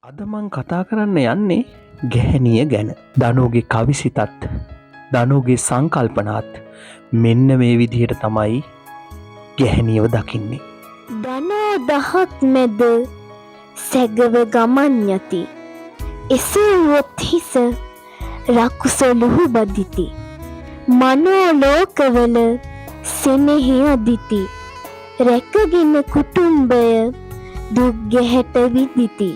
අද මං කතා කරන්න යන්නේ ගැහැණිය ගැන. දනුගේ කවිසිතත් දනුගේ සංකල්පනාත් මෙන්න මේ විදිහට තමයි ගැහැණියව දකින්නේ. දනෝ දහත් මැද සැගව ගමන් යති. එසේ වොත් හිස රකුසොලුහු බදිති. මනෝ ලෝකවල සෙනෙහි අදිති. රැකගෙන කුටුම්බය දුක් ගැහැට විදිති.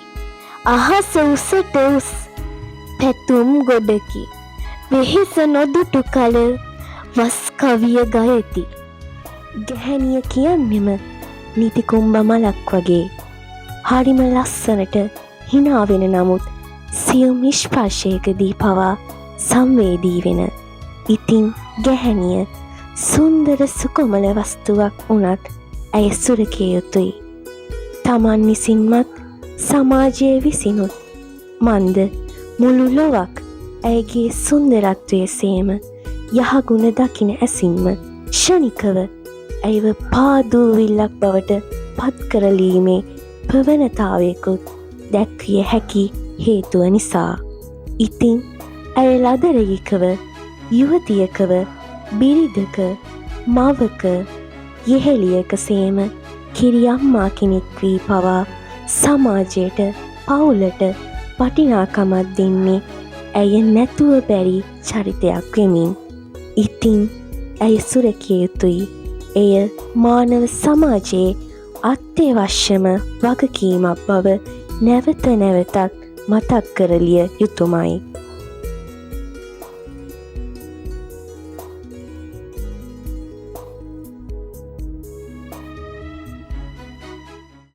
අහස උසට උස් පැතුම් ගොඩකි. වෙහෙස නොදුටු කල වස් කවිය ගයති. ගැහැණිය කියන්නෙම නිති කුම්භ මලක් වගේ. හරිම ලස්සනට හිනා වෙන නමුත් සියුම් ස්පර්ශයකදී පවා සංවේදී වෙන. ඉතින් ගැහැණිය සුන්දර සුකොමල වස්තුවක් වුණත් ඇය සුරකිය යුතුයි. තමන් විසින්මත් සමාජයේ විසිනුත් මන්ද මුළු ලොවක් ඇයගේ සුන්දරත්වය සේම යහගුණ දකින ඇසින්ම ක්ෂණිකව ඇයව පාදූවිල්ලක් බවට පත්කරලීමේ ප්‍රවණතාවයකුත් දැක්විය හැකි හේතුව නිසා. ඉතින් ඇය ලදරගිකව යුවතියකව බිරිඳක මවක යෙහෙළියක සේම කිරියම්මා කෙනෙක් වී පවා සමාජයට පවුලට වටිනාකමක් දෙන්නේ ඇය නැතුව බැරි චරිතයක් වෙමින්. ඉතින් ඇය සුරකිය යුතුයි. එය මානව සමාජයේ අත්‍යවශ්‍යම වගකීමක් බව නැවත නැවතත් මතක් කරලිය යුතුමයි.